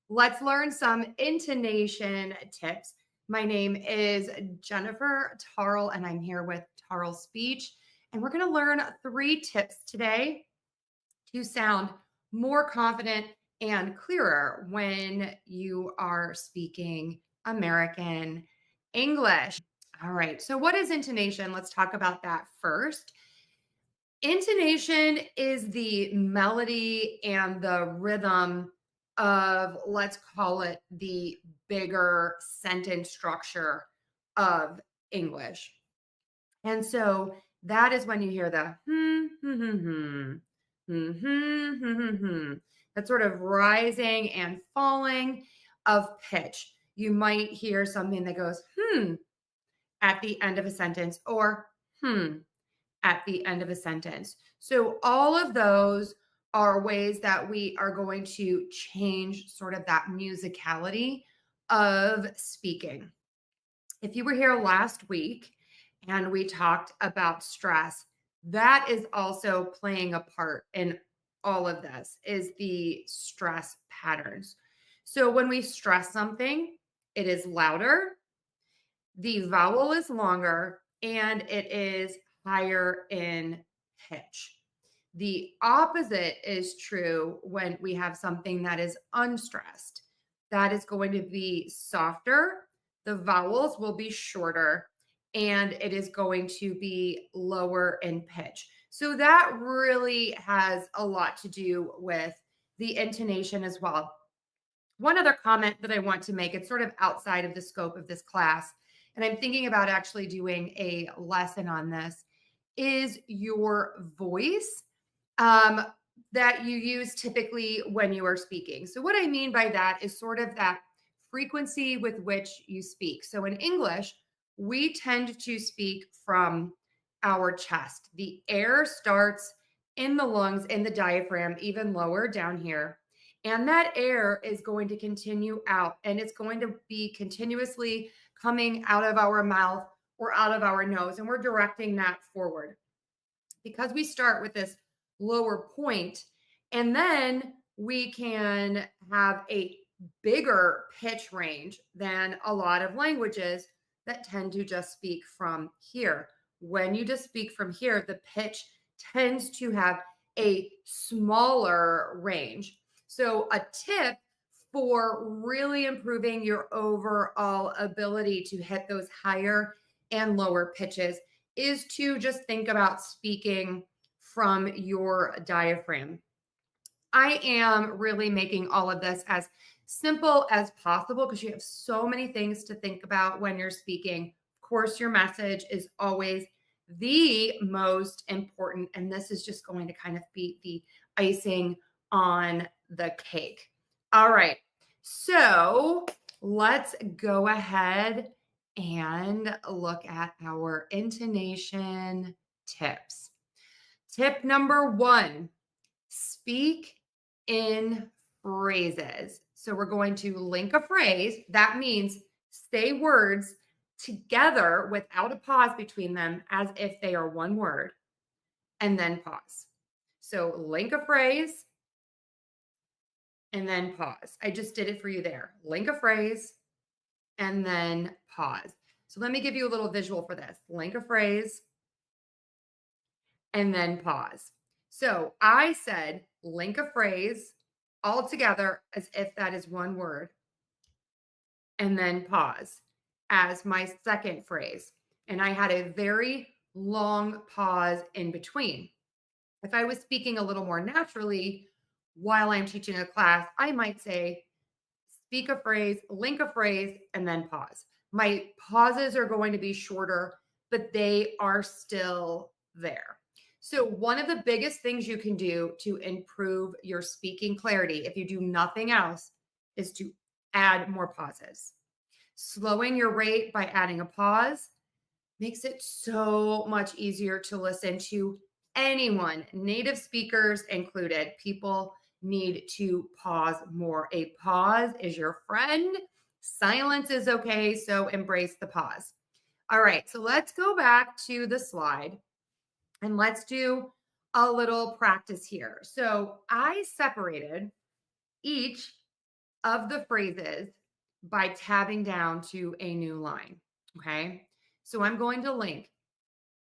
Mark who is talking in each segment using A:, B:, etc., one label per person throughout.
A: Let's learn some intonation tips. My name is Jennifer Tarl, and I'm here with Tarle Speech. And we're going to learn 3 tips today to sound more confident and clearer when you are speaking American English. All right. So, what is intonation? Let's talk about that first. Intonation is the melody and the rhythm of, let's call it, the bigger sentence structure of English. And so that is when you hear the that sort of rising and falling of pitch. You might hear something that goes at the end of a sentence, or at the end of a sentence. So all of those are ways that we are going to change sort of that musicality of speaking. If you were here last week and we talked about stress, that is also playing a part in all of this, is the stress patterns. So when we stress something, it is louder, the vowel is longer, and it is higher in pitch. The opposite is true when we have something that is unstressed. That is going to be softer, the vowels will be shorter, and it is going to be lower in pitch. So that really has a lot to do with the intonation as well. One other comment that I want to make, it's sort of outside of the scope of this class, and I'm thinking about actually doing a lesson on this, is your voice um, that you use typically when you are speaking. So, what I mean by that is sort of that frequency with which you speak. So, in English, we tend to speak from our chest. The air starts in the lungs, in the diaphragm, even lower down here. And that air is going to continue out, and it's going to be continuously coming out of our mouth or out of our nose. And we're directing that forward because we start with this lower point, and then we can have a bigger pitch range than a lot of languages that tend to just speak from here. When you just speak from here, the pitch tends to have a smaller range. So, a tip for really improving your overall ability to hit those higher and lower pitches is to just think about speaking from your diaphragm. I am really making all of this as simple as possible because you have so many things to think about when you're speaking. Of course, your message is always the most important, and this is just going to kind of be the icing on the cake. All right, so let's go ahead and look at our intonation tips. Tip number 1, speak in phrases. So we're going to link a phrase. That means say words together without a pause between them as if they are one word, and then pause. So link a phrase and then pause. I just did it for you there. Link a phrase and then pause. So let me give you a little visual for this. Link a phrase and then pause. So I said link a phrase all together as if that is one word, and then pause as my second phrase. And I had a very long pause in between. If I was speaking a little more naturally while I'm teaching a class, I might say, speak a phrase, link a phrase, and then pause. My pauses are going to be shorter, but they are still there. So, one of the biggest things you can do to improve your speaking clarity, if you do nothing else, is to add more pauses. Slowing your rate by adding a pause makes it so much easier to listen to anyone, native speakers included. People need to pause more. A pause is your friend. Silence is okay, so embrace the pause. All right, so let's go back to the slide and let's do a little practice here. So I separated each of the phrases by tabbing down to a new line. Okay. So I'm going to link.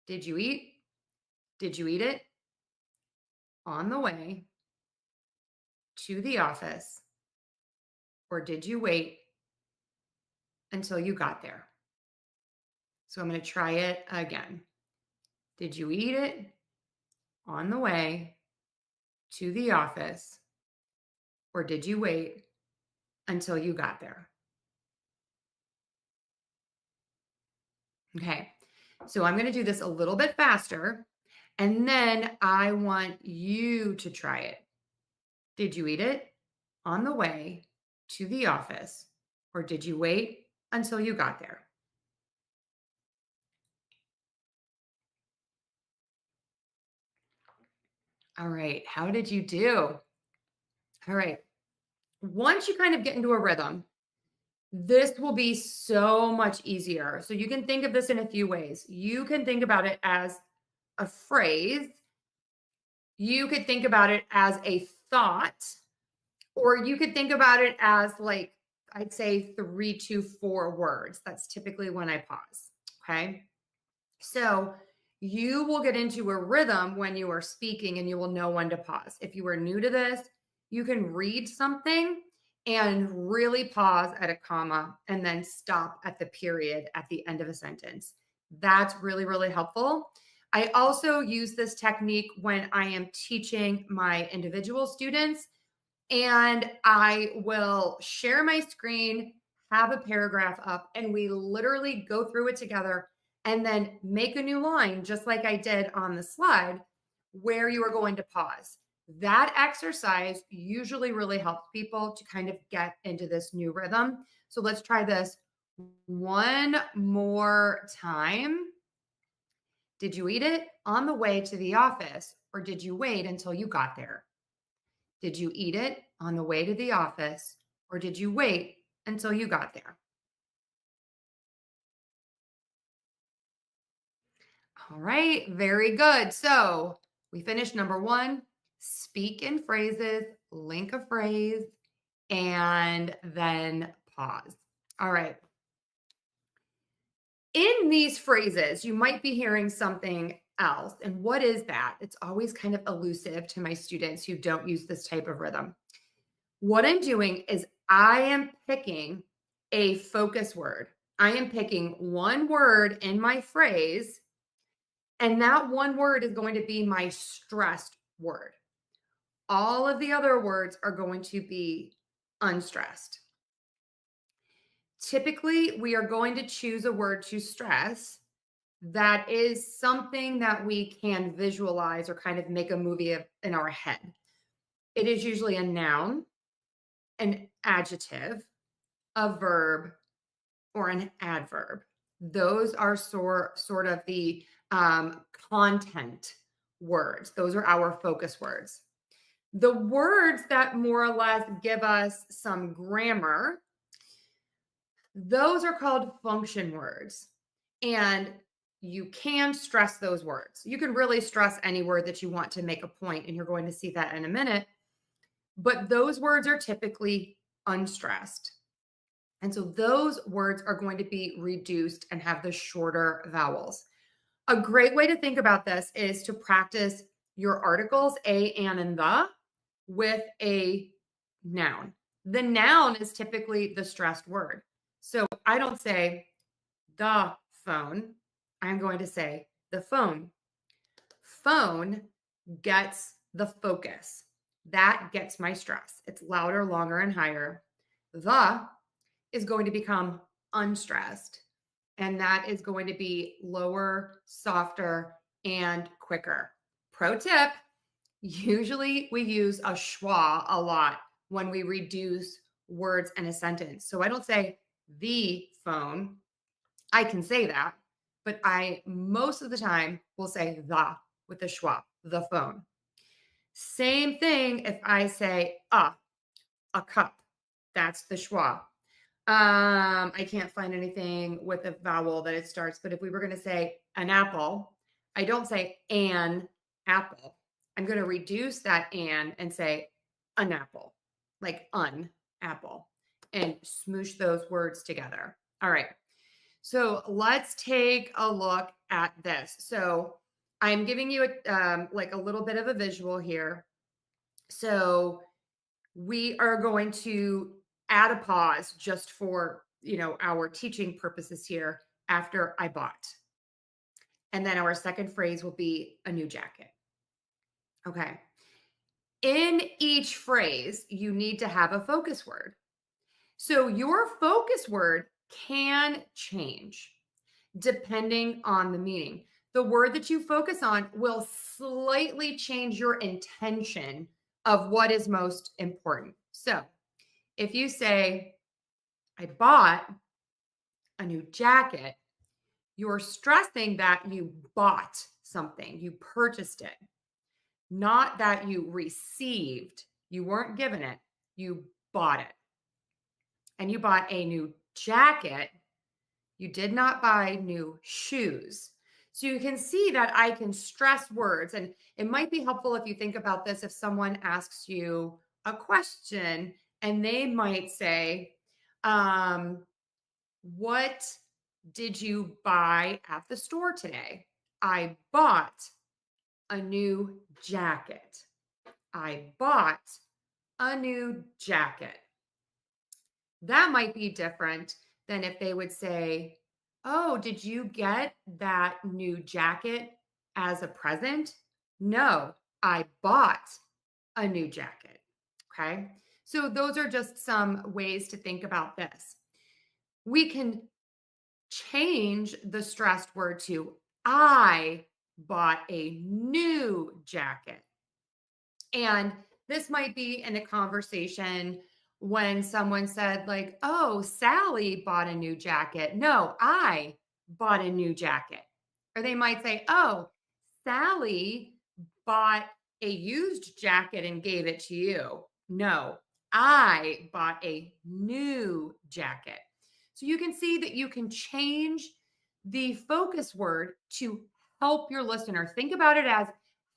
A: Did you eat? Did you eat it? On the way to the office? Or did you wait until you got there? So I'm going to try it again. Did you eat it on the way to the office? Or did you wait until you got there? Okay. So I'm going to do this a little bit faster. And then I want you to try it. Did you eat it on the way to the office? Or did you wait until you got there? All right. How did you do? All right. Once you kind of get into a rhythm, this will be so much easier. So you can think of this in a few ways. You can think about it as a phrase. You could think about it as a thought, or you could think about it as like, I'd say 3 to 4 words. That's typically when I pause. Okay. So you will get into a rhythm when you are speaking and you will know when to pause. If you are new to this, you can read something and really pause at a comma and then stop at the period at the end of a sentence. That's really, really helpful. I also use this technique when I am teaching my individual students, and I will share my screen, have a paragraph up, and we literally go through it together and then make a new line, just like I did on the slide, where you are going to pause. That exercise usually really helps people to kind of get into this new rhythm. So let's try this one more time. Did you eat it on the way to the office, or did you wait until you got there? Did you eat it on the way to the office, or did you wait until you got there? All right, very good. So we finished number one, speak in phrases, link a phrase, and then pause. All right. In these phrases, you might be hearing something else. And what is that? It's always kind of elusive to my students who don't use this type of rhythm. What I'm doing is I am picking a focus word. I am picking one word in my phrase, and that one word is going to be my stressed word. All of the other words are going to be unstressed. Typically, we are going to choose a word to stress that is something that we can visualize or kind of make a movie in our head. It is usually a noun, an adjective, a verb, or an adverb. Those are sort of the content words. Those are our focus words. The words that more or less give us some grammar, those are called function words. And you can stress those words. You can really stress any word that you want to make a point, and you're going to see that in a minute. But those words are typically unstressed. And so those words are going to be reduced and have the shorter vowels. A great way to think about this is to practice your articles, a, an, and the, with a noun. The noun is typically the stressed word. So I don't say the phone. I'm going to say the phone. Phone gets the focus. That gets my stress. It's louder, longer, and higher. The is going to become unstressed, and that is going to be lower, softer, and quicker. Pro tip, usually we use a schwa a lot when we reduce words in a sentence. So I don't say the phone. I can say that, but I most of the time will say the with the schwa, the phone. Same thing if I say a cup. That's the schwa. I can't find anything with a vowel that it starts, but if we were going to say an apple, I don't say an apple. I'm going to reduce that and say an apple, like un apple, and smoosh those words together. All right. So let's take a look at this. So I'm giving you like a little bit of a visual here. So we are going to add a pause just for, our teaching purposes here after I bought. And then our second phrase will be a new jacket. Okay. In each phrase, you need to have a focus word. So your focus word can change depending on the meaning. The word that you focus on will slightly change your intention of what is most important. So if you say, I bought a new jacket, you're stressing that you bought something, you purchased it, not that you received. You weren't given it, you bought it. And you bought a new jacket. You did not buy new shoes. So you can see that I can stress words. And it might be helpful if you think about this if someone asks you a question and they might say, what did you buy at the store today? I bought a new jacket. I bought a new jacket. That might be different than if they would say, oh, did you get that new jacket as a present? No, I bought a new jacket. Okay. So those are just some ways to think about this. We can change the stressed word to I bought a new jacket. And this might be in a conversation when someone said, like, oh, Sally bought a new jacket. No, I bought a new jacket. Or they might say, oh, Sally bought a used jacket and gave it to you. No, I bought a new jacket. So you can see that you can change the focus word to help your listener. Think about it as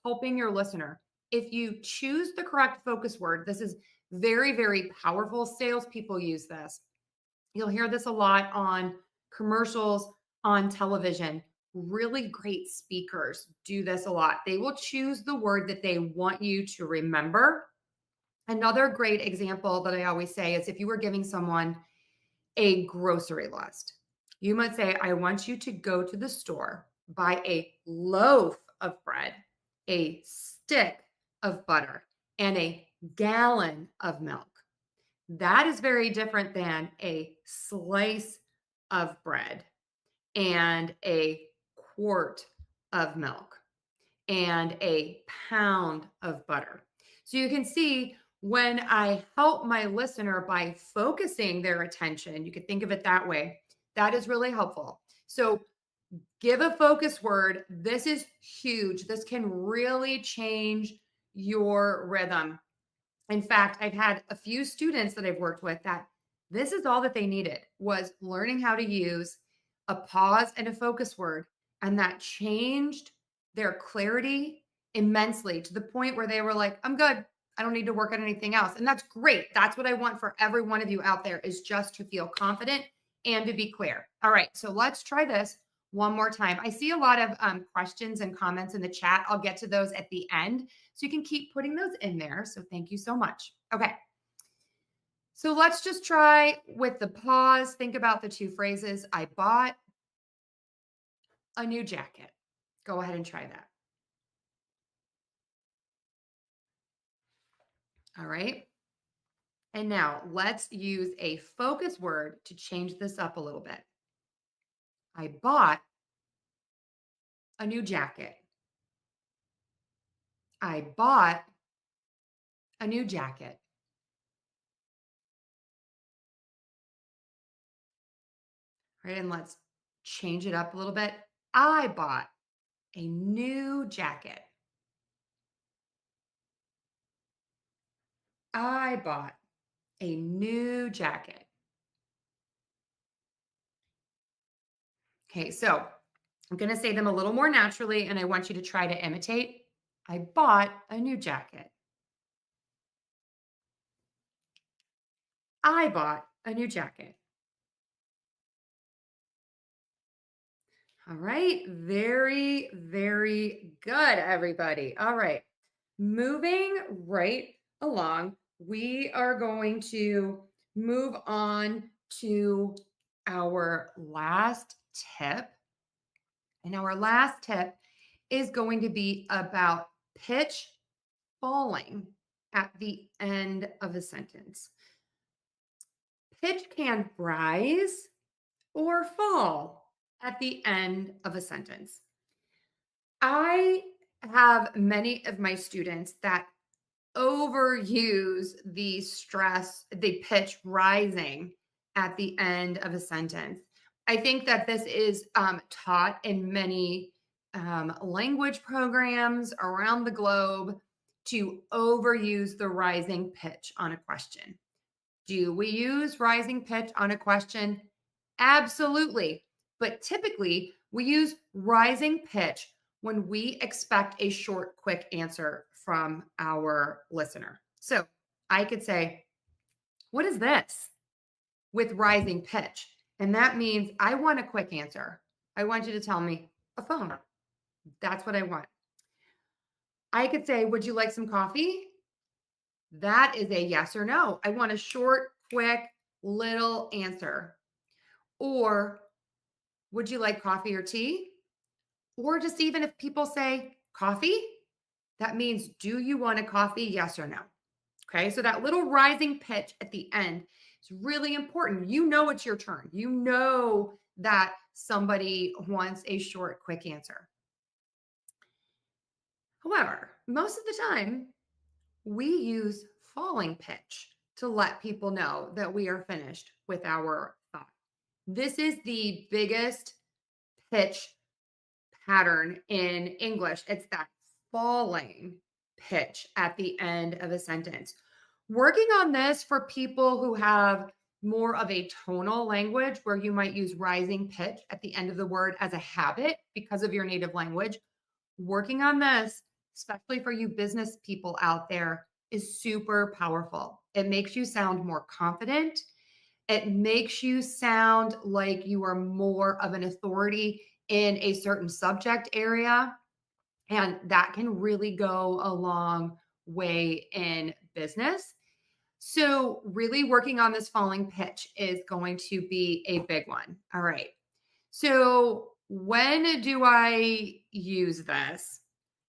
A: helping your listener. If you choose the correct focus word, this is very, very powerful. Salespeople use this. You'll hear this a lot on commercials, on television. Really great speakers do this a lot. They will choose the word that they want you to remember. Another great example that I always say is if you were giving someone a grocery list, you might say, I want you to go to the store, buy a loaf of bread, a stick of butter, and a gallon of milk. That is very different than a slice of bread and a quart of milk and a pound of butter. So you can see when I help my listener by focusing their attention, you could think of it that way. That is really helpful. So give a focus word. This is huge. This can really change your rhythm. In fact, I've had a few students that I've worked with that this is all that they needed was learning how to use a pause and a focus word. And that changed their clarity immensely to the point where they were like, I'm good. I don't need to work on anything else. And that's great. That's what I want for every one of you out there is just to feel confident and to be clear. All right. So let's try this one more time. I see a lot of questions and comments in the chat. I'll get to those at the end. So you can keep putting those in there. So thank you so much. Okay. So let's just try with the pause. Think about the two phrases. I bought a new jacket. Go ahead and try that. All right. And now let's use a focus word to change this up a little bit. I bought a new jacket. I bought a new jacket. All right. And let's change it up a little bit. I bought a new jacket. I bought a new jacket. Okay, so I'm going to say them a little more naturally, and I want you to try to imitate. I bought a new jacket. I bought a new jacket. All right. Very, very good, everybody. All right. Moving right along, we are going to move on to our last tip. And our last tip is going to be about pitch falling at the end of a sentence. Pitch can rise or fall at the end of a sentence. I have many of my students that overuse the pitch rising at the end of a sentence. I think that this is taught in many language programs around the globe to overuse the rising pitch on a question. Do we use rising pitch on a question? Absolutely. But typically, we use rising pitch when we expect a short, quick answer from our listener. So I could say, "What is this?" with rising pitch. And that means I want a quick answer. I want you to tell me a phone. That's what I want. I could say, "Would you like some coffee?" That is a yes or no. I want a short, quick, little answer. Or, "Would you like coffee or tea?" Or just even if people say coffee, that means, do you want a coffee? Yes or no. Okay. So that little rising pitch at the end is really important. You know, it's your turn. You know that somebody wants a short, quick answer. However, most of the time, we use falling pitch to let people know that we are finished with our thought. This is the biggest pitch pattern in English. It's that falling pitch at the end of a sentence. Working on this for people who have more of a tonal language where you might use rising pitch at the end of the word as a habit because of your native language. Working on this, especially for you business people out there, is super powerful. It makes you sound more confident. It makes you sound like you are more of an authority in a certain subject area. And that can really go a long way in business. So, really working on this falling pitch is going to be a big one. All right. So, when do I use this?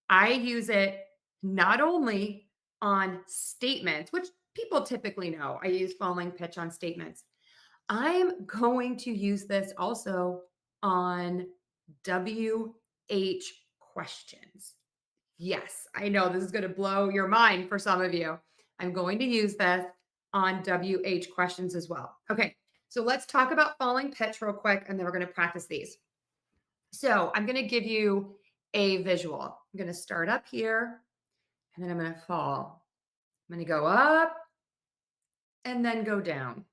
A: I use it not only on statements, which people typically know. I use falling pitch on statements. I'm going to use this also on WH questions. Yes, I know this is going to blow your mind for some of you. I'm going to use this on WH questions as well. Okay, so let's talk about falling pitch real quick, and then we're going to practice these. So I'm going to give you a visual. I'm going to start up here, and then I'm going to fall. I'm going to go up and then go down,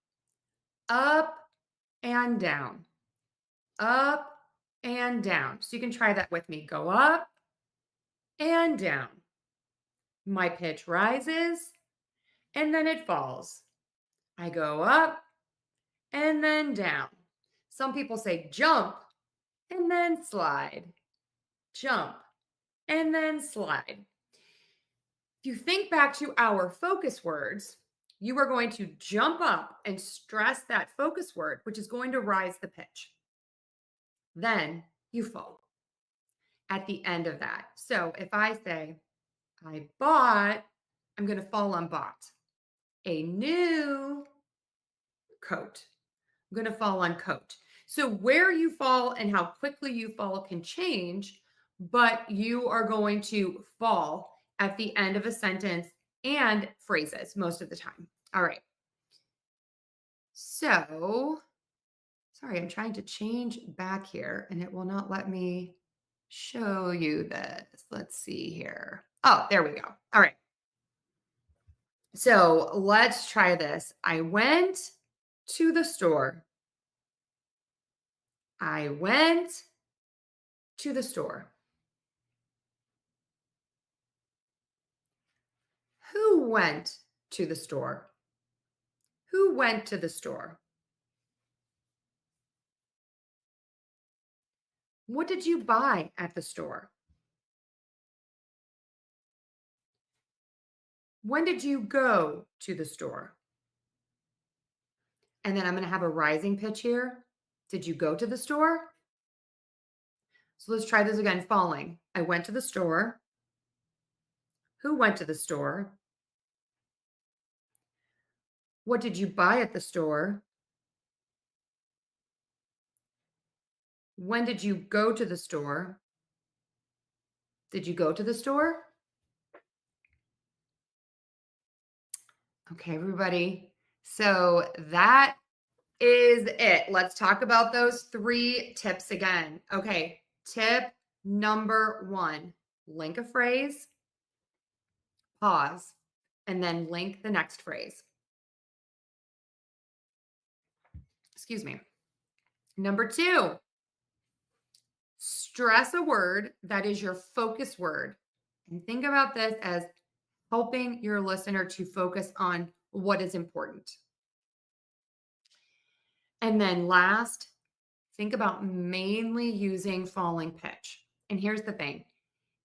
A: up and down, up and down. So you can try that with me. Go up and down. My pitch rises and then it falls. I go up and then down. Some people say jump and then slide, jump and then slide. If you think back to our focus words, you are going to jump up and stress that focus word, which is going to rise the pitch. Then you fall at the end of that. So if I say, I bought, I'm going to fall on bought. A new coat. I'm going to fall on coat. So where you fall and how quickly you fall can change, but you are going to fall at the end of a sentence and phrases most of the time. All right. So, sorry, I'm trying to change back here and it will not let me show you this. Let's see here. Oh, there we go. All right. So let's try this. I went to the store. I went to the store. Who went to the store? Who went to the store? What did you buy at the store? When did you go to the store? And then I'm going to have a rising pitch here. Did you go to the store? So let's try this again. Falling. I went to the store. Who went to the store? What did you buy at the store? When did you go to the store? Did you go to the store? Okay, everybody. So that is it. Let's talk about those 3 tips again. Okay, tip number 1, link a phrase, pause, and then link the next phrase. Excuse me. Number 2, stress a word that is your focus word. And think about this as helping your listener to focus on what is important. And then last, think about mainly using falling pitch. And here's the thing,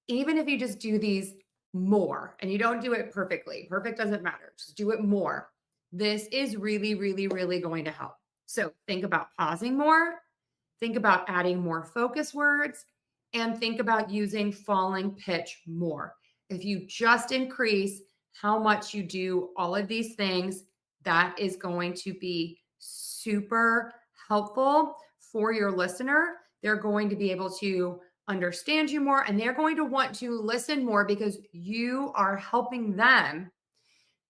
A: even if you just do these more and you don't do it perfectly, perfect doesn't matter, just do it more. This is really, really, really going to help. So think about pausing more, think about adding more focus words, and think about using falling pitch more. If you just increase how much you do all of these things, that is going to be super helpful for your listener. They're going to be able to understand you more and they're going to want to listen more because you are helping them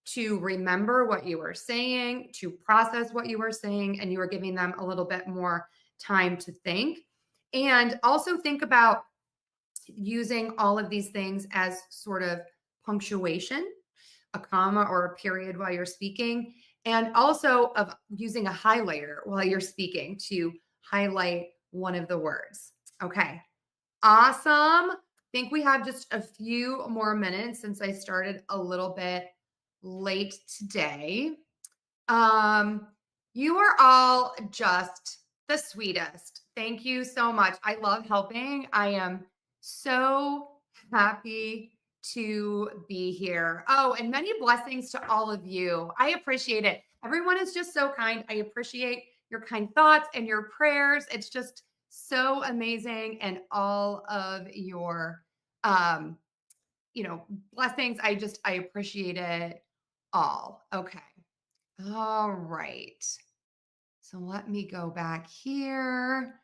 A: to remember what you are saying, to process what you are saying, and you are giving them a little bit more time to think. And also think about using all of these things as sort of punctuation, a comma or a period while you're speaking, and also of using a highlighter while you're speaking to highlight one of the words. Okay, awesome. I think we have just a few more minutes since I started a little bit late today. You are all just the sweetest. Thank you so much. I love helping. I am so happy to be here. Oh, and many blessings to all of you. I appreciate it. Everyone is just so kind. I appreciate your kind thoughts and your prayers. It's just so amazing. And all of your blessings. I appreciate it all. Okay. All right. So let me go back here.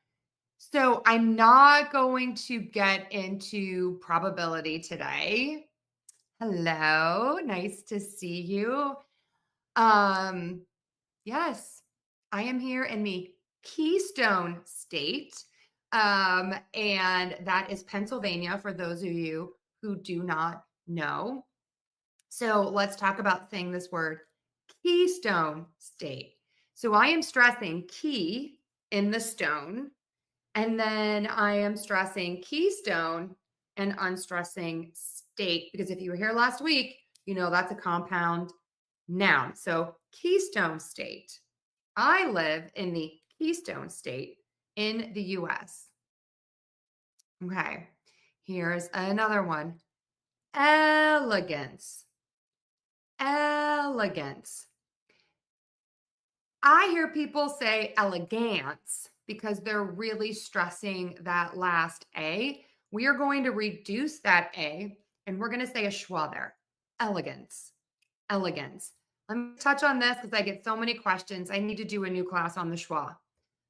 A: So I'm not going to get into probability today. Hello, nice to see you. Yes, I am here in the Keystone State. And that is Pennsylvania for those of you who do not know. So let's talk about saying this word, Keystone State. So I am stressing key in the stone, and then I am stressing keystone and unstressing state, because if you were here last week, you know that's a compound noun. So Keystone State. I live in the Keystone State in the US. Okay, here's another one. Elegance. Elegance. I hear people say elegance because they're really stressing that last A. We are going to reduce that A and we're going to say a schwa there. Elegance. Elegance. Let me touch on this because I get so many questions. I need to do a new class on the schwa.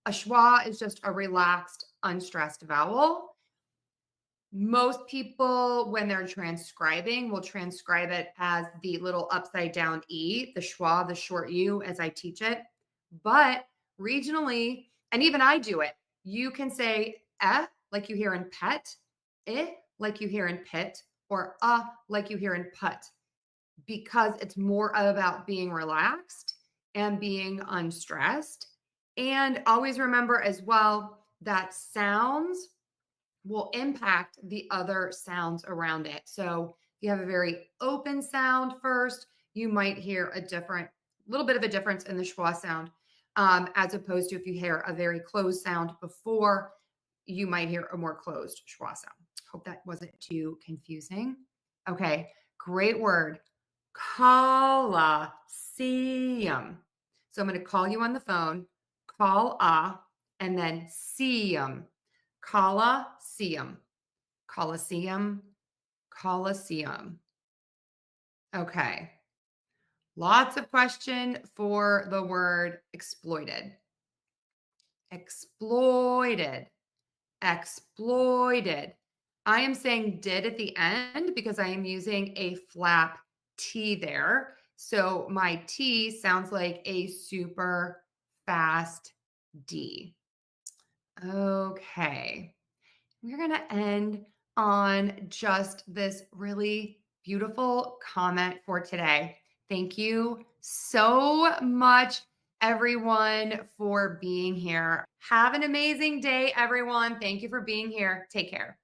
A: A schwa is just a relaxed, unstressed vowel. Most people, when they're transcribing, will transcribe it as the little upside down E, the schwa, the short U, as I teach it. But regionally, and even I do it, you can say like you hear in pet, like you hear in pit, or like you hear in put, because it's more about being relaxed and being unstressed. And always remember as well that sounds will impact the other sounds around it. So if you have a very open sound first, you might hear a different little bit of a difference in the schwa sound, as opposed to if you hear a very closed sound before, you might hear a more closed schwa sound. Hope that wasn't too confusing. Okay, great word. Coliseum. So I'm going to call you on the phone, call and then seum. Coliseum. Coliseum. Coliseum. Okay. Lots of question for the word exploited. Exploited. Exploited. I am saying did at the end because I am using a flap T there. So my T sounds like a super fast D. Okay. We're going to end on just this really beautiful comment for today. Thank you so much, everyone, for being here. Have an amazing day, everyone. Thank you for being here. Take care.